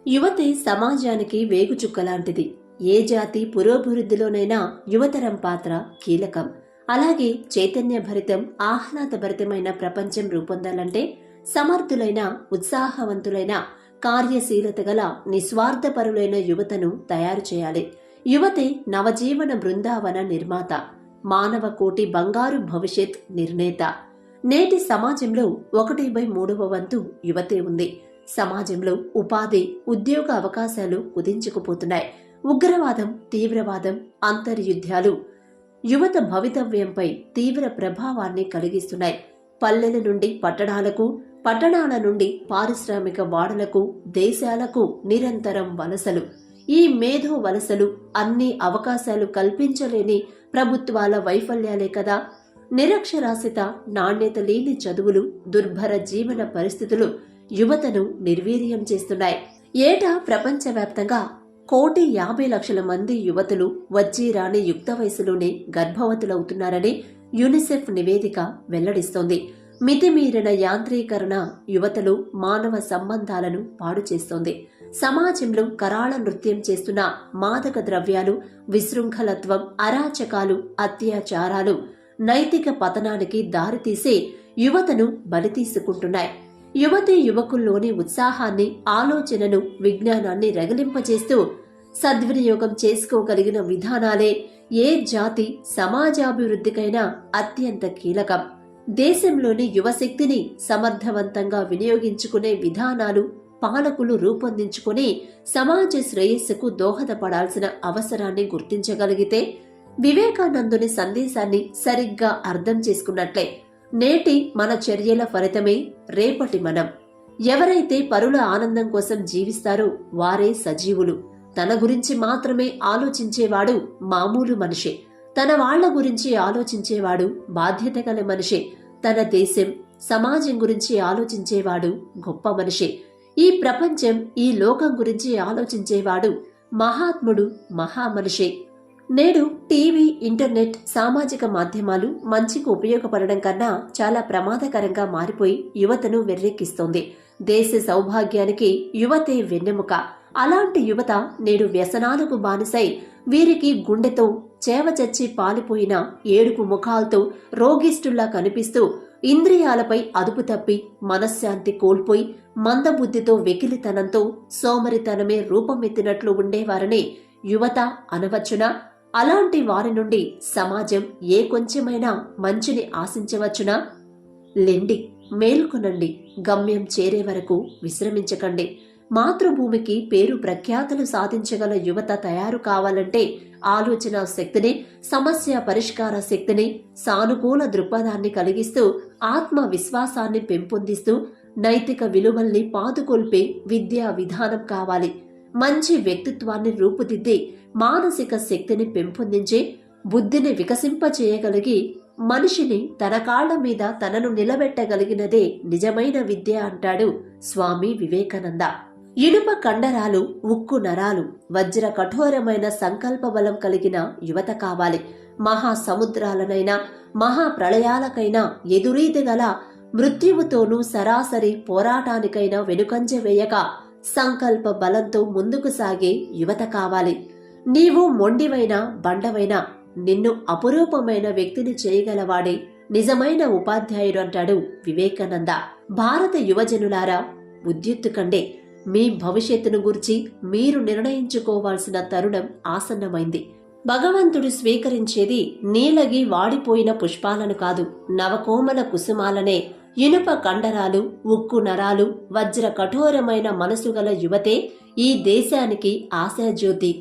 యువతే సమాజానికి వేగుచుక్కలాంటిది. ఏ జాతి పురోభివృద్ధిలోనైనా యువతరం పాత్ర కీలకం. అలాగే చైతన్యభరితం, ఆహ్లాదభరితమైన ప్రపంచం రూపొందాలంటే సమర్థులైన, ఉత్సాహవంతులైన, కార్యశీలత గల, నిస్వార్థపరులైన యువతను తయారు చేయాలి. యువతే నవజీవన బృందావన నిర్మాత, మానవ కోటి బంగారు భవిష్యత్ నిర్ణేత. నేటి సమాజంలో 1/3 వంతు యువతే ఉంది. సమాజంలో ఉపాధి, ఉద్యోగ అవకాశాలు కుదించుకుపోతున్నాయి. ఉగ్రవాదం, తీవ్రవాదం, అంతర్యుద్ధాలు యువత భవితవ్యంపై తీవ్ర ప్రభావాన్ని కలిగిస్తున్నాయి. పల్లెల నుండి పట్టణాలకు, పట్టణాల నుండి పారిశ్రామిక వాడలకు, దేశాలకు నిరంతరం వలసలు. ఈ మేధో వలసలు అన్ని అవకాశాలు కల్పించలేని ప్రభుత్వాల వైఫల్యాలే కదా. నిరక్షరాస్యత, నాణ్యత లేని చదువులు, దుర్భర జీవన పరిస్థితులు యువతను నిర్వీర్యం చేస్తున్నాయి. ఏటా ప్రపంచవ్యాప్తంగా 1,50,00,000 మంది యువతులు వచ్చి రాని యుక్త వయసులోనే గర్భవతులవుతున్నారని యునిసెఫ్ నివేదిక వెల్లడిస్తోంది. మితిమీరిన యాంత్రీకరణ యువతలో మానవ సంబంధాలను పాడు చేస్తోంది. సమాజంలో కరాళ నృత్యం చేస్తున్న మాదక ద్రవ్యాలు, విశృంఖలత్వం, అరాచకాలు, అత్యాచారాలు నైతిక పతనానికి దారితీసే యువతను బలి తీసుకుంటున్నాయి. యువతీ యువకుల్లోని ఉత్సాహాన్ని, ఆలోచనను, విజ్ఞానాన్ని రగిలింపజేస్తూ సద్వినియోగం చేసుకోగలిగిన విధానాలే ఏ జాతి సమాజాభివృద్ధికైనా అత్యంత కీలకం. దేశంలోని యువశక్తిని సమర్థవంతంగా వినియోగించుకునే విధానాలు పాలకులు రూపొందించుకుని సమాజ శ్రేయస్సుకు దోహదపడాల్సిన అవసరాన్ని గుర్తించగలిగితే వివేకానందుని సందేశాన్ని సరిగ్గా అర్థం చేసుకున్నట్లే. నేటి మన చర్యల ఫలితమే రేపటి మనం. ఎవరైతే పరుల ఆనందం కోసం జీవిస్తారో వారే సజీవులు. తన గురించి మాత్రమే ఆలోచించేవాడు మామూలు మనిషే. తన వాళ్ల గురించి ఆలోచించేవాడు బాధ్యత గల మనిషే. తన దేశం, సమాజం గురించి ఆలోచించేవాడు గొప్ప మనిషే. ఈ ప్రపంచం, ఈ లోకం గురించి ఆలోచించేవాడు మహాత్ముడు, మహామనిషే. నేడు టీవీ, ఇంటర్నెట్, సామాజిక మాధ్యమాలు మంచికి ఉపయోగపడడం కన్నా చాలా ప్రమాదకరంగా మారిపోయి యువతను వెర్రెక్కిస్తోంది. దేశ సౌభాగ్యానికి యువతే వెన్నెముక. అలాంటి యువత నేడు వ్యసనాలకు బానిసై వీరికి గుండెతో చేవచచ్చి పాలిపోయిన ఏడుపు ముఖాలతో రోగిష్ఠుల్లా కనిపిస్తూ ఇంద్రియాలపై అదుపు తప్పి మనశ్శాంతి కోల్పోయి మందబుద్ధితో వెకిలితనంతో సోమరితనమే రూపమెత్తినట్లు ఉండేవారని యువత అనవచ్చునా? అలాంటి వారి నుండి సమాజం ఏ కొంచెమైనా మంచిని ఆశించవచ్చునా? లెండి, మేల్కొనండి. గమ్యం చేరే వరకు విశ్రమించకండి. మాతృభూమికి పేరు ప్రఖ్యాతులు సాధించగల యువత తయారు కావాలంటే ఆలోచన శక్తిని, సమస్య పరిష్కార శక్తిని, సానుకూల దృక్పథాన్ని కలిగిస్తూ ఆత్మవిశ్వాసాన్ని పెంపొందిస్తూ నైతిక విలువల్ని పాదుకొల్పే విద్యా విధానం కావాలి. మంచి వ్యక్తిత్వాన్ని రూపుదిద్ది మానసిక శక్తిని పెంపొందించి బుద్ధిని వికసింపచేయగలిగి మనిషిని తన కాళ్ల మీద తనను నిలబెట్టగలిగినదే నిజమైన విద్య అంటాడు స్వామి వివేకానంద. ఇనుప కండరాలు, ఉక్కు నరాలు, వజ్ర కఠోరమైన సంకల్ప బలం కలిగిన యువత కావాలి. మహాసముద్రాలనైనా, మహాప్రళయాలకైనా ఎదురీదగల మృత్యువుతోనూ సరాసరి పోరాటానికైనా వెనుకంజ వేయక సంకల్ప బలంతో ముందుకు సాగే యువత కావాలి. నీవు మొండివైనా, బండవైనా నిన్ను అపురూపమైన వ్యక్తిని చేయగలవాడే నిజమైన ఉపాధ్యాయుడు అంటాడు వివేకానంద. భారత యువజనులారా, ఉద్యుక్తుకండే. మీ భవిష్యత్తును గురించి మీరు నిర్ణయించుకోవాల్సిన తరుణం ఆసన్నమైంది. భగవంతుడు స్వీకరించేది నీలగి వాడిపోయిన పుష్పాలను కాదు, నవకోమల కుసుమాలనే. ఇనుప కండరాలు, ఉక్కు నరాలు, వజ్ర కఠోరమైన మనసు గల యువతే ఈ దేశానికి ఆశాజ్యోతి.